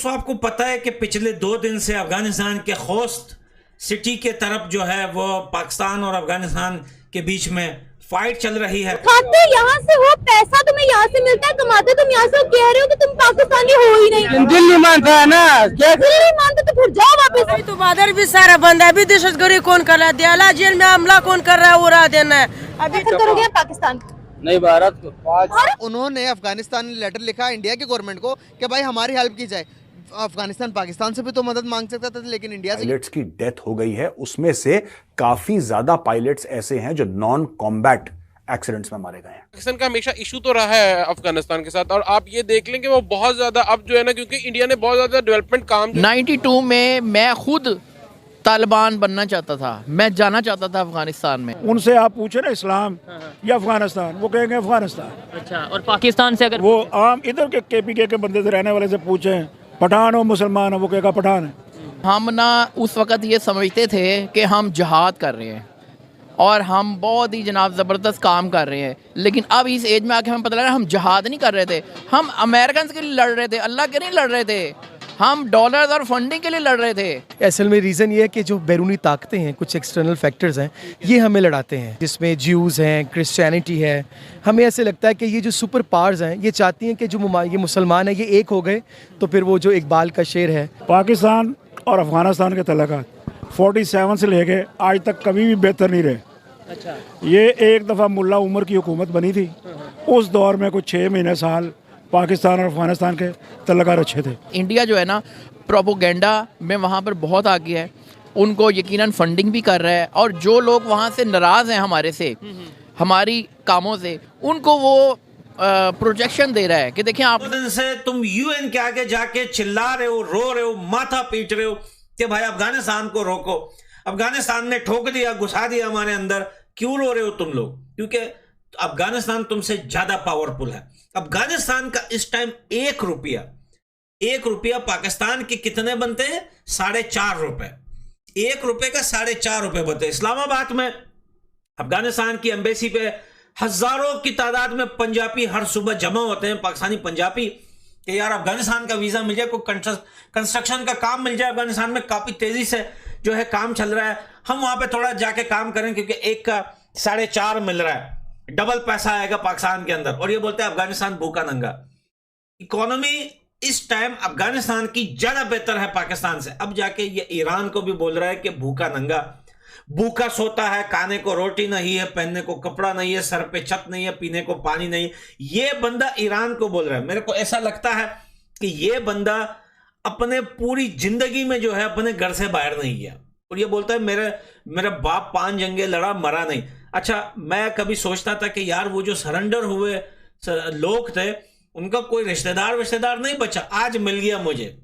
दोस्तों आपको पता है कि पिछले 2 दिन से अफगानिस्तान के खोस्त सिटी के तरफ जो है वो पाकिस्तान और अफगानिस्तान के बीच में फाइट चल रही है। खाते यहाँ से हो, पैसा तुम्हें यहाँ से मिलता है, कमाते तुम यहाँ से हो, कह रहे हो कि तुम पाकिस्तानी हो ही नहीं। दिल नहीं मानता है ना, क्या दिल नहीं मानते तो फिर जाओ वापस। तो बादल भी सारा बंद है, अभी दहशतगर्दी कौन कर रहा है, दियाला जेल में हमला कौन कर रहा है, उड़ा देना है। अभी करोगे पाकिस्तान नहीं भारत को। उन्होंने अफगानिस्तान ने लेटर लिखा इंडिया की गवर्नमेंट को कि भाई हमारी हेल्प की जाए। अफगानिस्तान पाकिस्तान से भी तो मदद मांग सकता था, लेकिन इंडिया से। पायलट्स की डेथ हो गई है, उसमें से काफी ज्यादा पायलट्स ऐसे हैं जो नॉन कॉम्बैट एक्सीडेंट्स में मारे गए हैं। पाकिस्तान का हमेशा इशू तो रहा है अफगानिस्तान के साथ, और आप ये देख लें कि वो बहुत ज्यादा अब जो है ना, क्योंकि इंडिया ने बहुत ज्यादा डेवलपमेंट काम 92 में मैं खुद तालिबान बनना चाहता था, मैं जाना चाहता था अफगानिस्तान में। उनसे आप पूछे ना इस्लाम या अफगानिस्तान, वो कहेंगे अफगानिस्तान। अच्छा, और पाकिस्तान से अगर वो आम इधर के केपीके के बंदे से रहने वाले से पूछे पठान हो मुसलमान हो, वो कहेगा पठान है। हम ना उस वक़्त ये समझते थे कि हम जिहाद कर रहे हैं और हम बहुत ही जनाब ज़बरदस्त काम कर रहे हैं, लेकिन अब इस एज में आके हमें पता लगा हम जिहाद नहीं कर रहे थे, हम अमेरिकन के लिए लड़ रहे थे, अल्लाह के नहीं लड़ रहे थे, हम डॉलर्स और फंडिंग के लिए लड़ रहे थे। असल में रीज़न ये है कि जो बैरूनी ताकतें हैं, कुछ एक्सटर्नल फैक्टर्स हैं, ये हमें लड़ाते हैं, जिसमें ज्यूज़ हैं, क्रिश्चियनिटी है। हमें ऐसे लगता है कि ये जो सुपर पावर्स हैं ये चाहती हैं कि जो ये मुसलमान हैं ये एक हो गए, तो फिर वो जो इकबाल का शेर है। पाकिस्तान और अफगानिस्तान के तल्लुकात 47 से लेके आज तक कभी भी बेहतर नहीं रहे। अच्छा, ये एक दफ़ा मुल्ला उमर की हुकूमत बनी थी, उस दौर में कुछ 6 महीने साल पाकिस्तान और अफगानिस्तान के तल्लुकात अच्छे थे। इंडिया जो है ना प्रोपोगेंडा में वहाँ पर बहुत आगे है, उनको यकीनन फंडिंग भी कर रहा है, और जो लोग वहाँ से नाराज़ हैं हमारे से, हमारी कामों से, उनको वो प्रोजेक्शन दे रहा है कि देखिए आप दिन से तुम यूएन के आगे जाके चिल्ला रहे हो, रो रहे हो, माथा पीट रहे हो कि भाई अफगानिस्तान को रोको, अफगानिस्तान ने ठोक दिया, घुसा दिया हमारे अंदर। क्यों रो रहे हो तुम लोग? क्योंकि अफगानिस्तान तुमसे ज्यादा पावरफुल है। अफगानिस्तान का इस टाइम 1 रुपया पाकिस्तान के कितने बनते हैं? 4.5 रुपए। 1 रुपए का 4.5 रुपए बनते हैं। इस्लामाबाद में अफगानिस्तान की एम्बेसी पे हजारों की तादाद में पंजाबी हर सुबह जमा होते हैं, पाकिस्तानी पंजाबी, कि यार अफगानिस्तान का वीजा मिल जाए, कोई कंस्ट्रक्शन का काम मिल जाए। अफगानिस्तान में काफी तेजी से जो है काम चल रहा है, हम वहां पे थोड़ा जाके काम करें, क्योंकि 1 का 4.5 मिल रहा है, डबल पैसा आएगा पाकिस्तान के अंदर। और ये बोलते हैं अफगानिस्तान भूखा नंगा। इकोनॉमी इस टाइम अफगानिस्तान की ज्यादा बेहतर है पाकिस्तान से। अब जाके ये ईरान को भी बोल रहा है कि भूखा नंगा, भूखा सोता है, खाने को रोटी नहीं है, पहनने को कपड़ा नहीं है, सर पे छत नहीं है, पीने को पानी नहीं। ये बंदा ईरान को बोल रहा है। मेरे को ऐसा लगता है कि ये बंदा अपने पूरी जिंदगी में जो है अपने घर से बाहर नहीं गया, और ये बोलता है मेरा बाप 5 जंगे लड़ा, मरा नहीं। अच्छा, मैं कभी सोचता था कि यार वो जो सरेंडर हुए लोग थे उनका कोई रिश्तेदार नहीं बचा। आज मिल गया मुझे,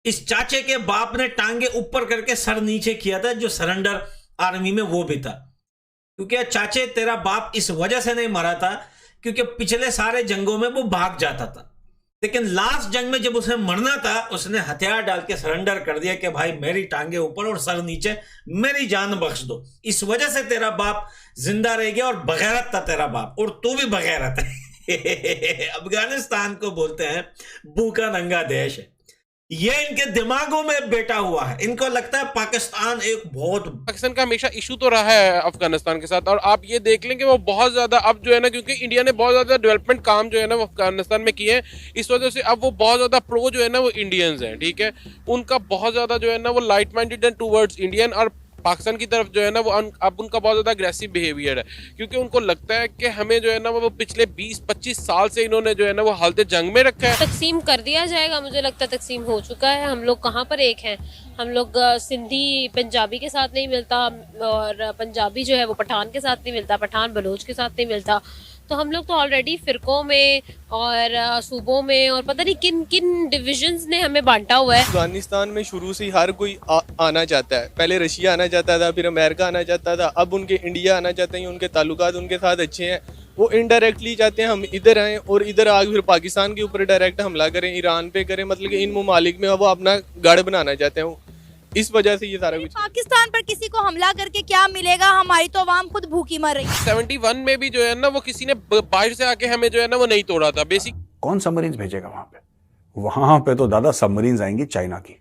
इस चाचे के बाप ने टांगे ऊपर करके सर नीचे किया था, जो सरेंडर आर्मी में वो भी था। क्योंकि चाचे तेरा बाप इस वजह से नहीं मरा था क्योंकि पिछले सारे जंगों में वो भाग जाता था, लेकिन लास्ट जंग में जब उसे मरना था उसने हथियार डाल के सरेंडर कर दिया कि भाई मेरी टांगे ऊपर और सर नीचे, मेरी जान बख्श दो। इस वजह से तेरा बाप जिंदा रह गया, और बगैरत था तेरा बाप, और तू भी बगैरत है। अफगानिस्तान को बोलते हैं भूखा नंगा देश है। ये इनके दिमागों में बैठा हुआ है, इनको लगता है पाकिस्तान एक बहुत। पाकिस्तान का हमेशा इशू तो रहा है अफगानिस्तान के साथ, और आप ये देख लें कि वो बहुत ज्यादा अब जो है ना, क्योंकि इंडिया ने बहुत ज्यादा डेवलपमेंट काम जो है ना वो अफगानिस्तान में किए हैं, इस वजह से अब वो बहुत ज्यादा प्रो जो है ना वो इंडियंस हैं, ठीक है। उनका बहुत ज्यादा जो है ना वो light minded and towards Indian, और पाकिस्तान की तरफ जो है ना वो अब उनका बहुत ज़्यादा अग्रेसिव बिहेवियर है, क्योंकि उनको लगता है कि हमें जो है ना वो पिछले 20-25 साल से इन्होंने जो है ना वो हालत जंग में रखा है। तकसीम कर दिया जाएगा, मुझे लगता है तकसीम हो चुका है। हम लोग कहाँ पर एक हैं, हम लोग सिंधी पंजाबी के साथ नहीं मिलता, और पंजाबी जो है वो पठान के साथ नहीं मिलता, पठान बलोच के साथ नहीं मिलता। तो हम लोग तो ऑलरेडी फ़िरकों में और सूबों में और पता नहीं किन किन डिविजन्स ने हमें बांटा हुआ है। अफगानिस्तान में शुरू से ही हर कोई आना चाहता है। पहले रशिया आना चाहता था, फिर अमेरिका आना चाहता था, अब उनके इंडिया आना चाहते हैं। उनके ताल्लुकात उनके साथ अच्छे हैं, वो इनडायरेक्टली चाहते हैं हम इधर आएँ और इधर आके फिर पाकिस्तान के ऊपर डायरेक्ट हमला करें, ईरान पे करें। मतलब कि इन ममालिक में वो अपना गढ़ बनाना चाहते हैं, इस वजह से ये सारा कुछ। पाकिस्तान पर किसी को हमला करके क्या मिलेगा? हमारी तो आवाम खुद भूखी मर रही है। 71 में भी जो है ना वो किसी ने बाहर से आके हमें जो है ना वो नहीं तोड़ा था बेसिक। कौन सबमरीन भेजेगा वहां पे? वहां पे तो दादा सबमरीन आएंगी चाइना की।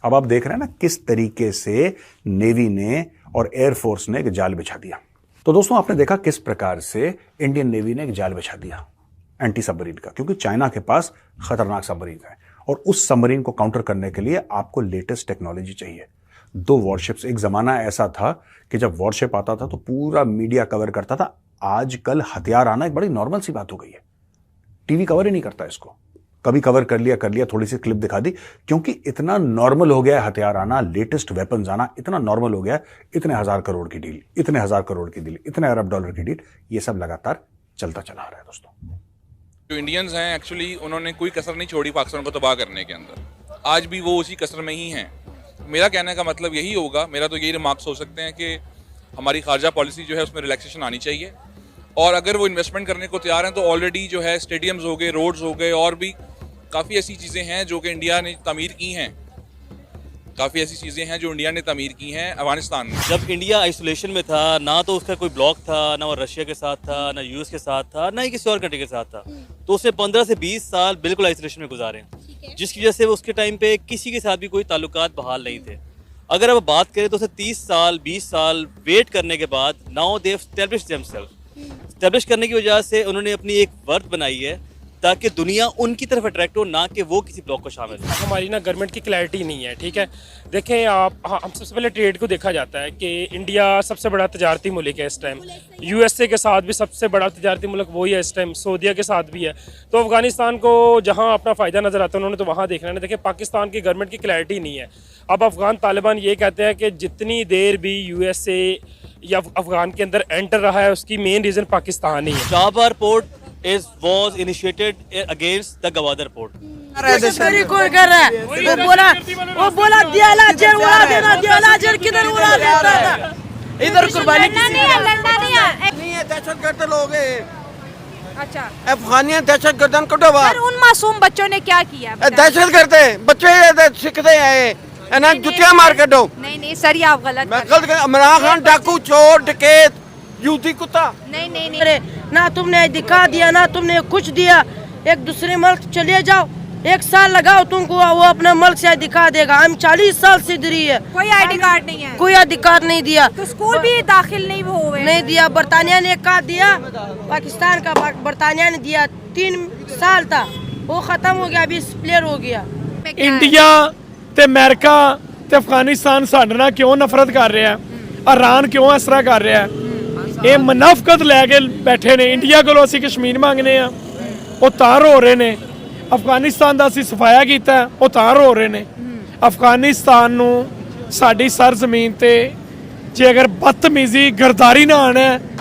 अब आप देख रहे हैं ना किस तरीके से नेवी ने और एयरफोर्स ने एक जाल बिछा दिया। तो दोस्तों आपने देखा किस प्रकार से इंडियन नेवी ने एक जाल बिछा दिया एंटी सबमरीन का, क्योंकि चाइना के पास खतरनाक सबमरीन है और उस सबमरीन को काउंटर करने के लिए आपको लेटेस्ट टेक्नोलॉजी चाहिए। 2 वॉरशिप्स, एक जमाना ऐसा था कि जब वॉरशिप आता था तो पूरा मीडिया कवर करता था। आजकल हथियार आना एक बड़ी नॉर्मल सी बात हो गई है, टीवी कवर ही नहीं करता इसको। कभी कवर कर लिया, थोड़ी सी क्लिप दिखा दी, क्योंकि इतना नॉर्मल हो गया है हथियार आना, लेटेस्ट वेपन्स आना इतना नॉर्मल हो गया है। इतने हजार करोड़ की डील, इतने हजार करोड़ की डील, इतने अरब डॉलर की डील, ये सब लगातार चलता चला आ रहा है दोस्तों। जो इंडियंस हैं एक्चुअली उन्होंने कोई कसर नहीं छोड़ी पाकिस्तान को तबाह करने के अंदर, आज भी वो उसी कसर में ही हैं। मेरा कहने का मतलब यही होगा, मेरा तो यही रिमार्क्स हो सकते हैं कि हमारी खारजा पॉलिसी जो है उसमें रिलैक्सेशन आनी चाहिए, और अगर वो इन्वेस्टमेंट करने को तैयार हैं तो ऑलरेडी जो है स्टेडियम्स हो गए, रोड्स हो गए, और भी काफ़ी ऐसी चीज़ें हैं जो कि इंडिया ने तामीर की हैं, काफ़ी ऐसी चीज़ें हैं जो इंडिया ने तामीर की हैं अफगानिस्तान में। जब इंडिया आइसोलेशन में था, ना तो उसका कोई ब्लॉक था, ना वो रशिया के साथ था, ना यूएस के साथ था, ना ही किसी और कंट्री के साथ था, तो उसने 15 से 20 साल बिल्कुल आइसोलेशन में गुजारे, जिसकी वजह से उसके टाइम पे किसी के साथ भी कोई ताल्लुकात बहाल नहीं थे। अगर अब बात करें तो उसे 30 साल 20 साल वेट करने के बाद now they establish themselves, establish करने की वजह से उन्होंने अपनी एक वर्थ बनाई है ताकि दुनिया उनकी तरफ अट्रैक्ट हो, ना कि वो किसी ब्लॉक को शामिल हो। हमारी ना गवर्नमेंट की क्लैरिटी नहीं है, ठीक है। देखें आप, हम सबसे पहले ट्रेड को देखा जाता है कि इंडिया सबसे बड़ा तजारती मुल्क है इस टाइम, यूएसए के साथ भी सबसे बड़ा तजारती मुल्क वही है इस टाइम, सऊदीया के साथ भी है। तो अफगानिस्तान को जहाँ अपना फ़ायदा नज़र आता है उन्होंने तो वहाँ देखना है। देखें पाकिस्तान की गवर्नमेंट की क्लैरिटी नहीं है। अब अफगान तालिबान ये कहते हैं कि जितनी देर भी यूएसए या अफगान के अंदर एंटर रहा है उसकी मेन रीज़न पाकिस्तान ही है। शाहबार port was initiated against the Gwadar port. कौन कर रहा है? वो बोला दियाला जेल उड़ा देना, दियाला जेल किधर उड़ा देता था? इधर कुर्बानी नहीं है, दहशतगर्द लोग हैं। अच्छा, अफगानियन दहशतगर्दन को डबा। उन मासूम बच्चों ने क्या किया? दहशतगर्द बच्चे सीखते हैं ना, जुतियां मार के दो। नहीं सर, ये आप गलत। मैं गलत, इमरान खान डाकू, चोर, डकैत, यूती कुत्ता। नहीं अरे ना तुमने दिखा दिया ना तुमने कुछ दिया। एक दूसरे मुल्क चले जाओ, 1 साल लगाओ, तुमको वो अपना मुल्क से दिखा देगा। हम 40 साल से इधर ही है, कोई आईडी कार्ड नहीं है, कोई अधिकार नहीं दिया, तो स्कूल भी दाखिल नहीं हुए, नहीं दिया। बरतानिया ने का दिया, पाकिस्तान का बरतानिया ने दिया, 3 साल था, वो खत्म हो गया, अभी प्लेयर हो गया। इंडिया ते अमेरिका ते अफगानिस्तान साडे नाल क्यों नफरत कर रहा है, ईरान क्यों इस तरह कर रहा है? ये मुनाफकत लैके बैठे ने। इंडिया को असीं कश्मीर मंगने आ, वो तां रो रहे ने। अफगानिस्तान का असीं सफाया किया, वो तां रो रहे ने। अफगानिस्तान नूं साडी सरजमीन ते जे अगर बदतमीजी गरदारी ना आना है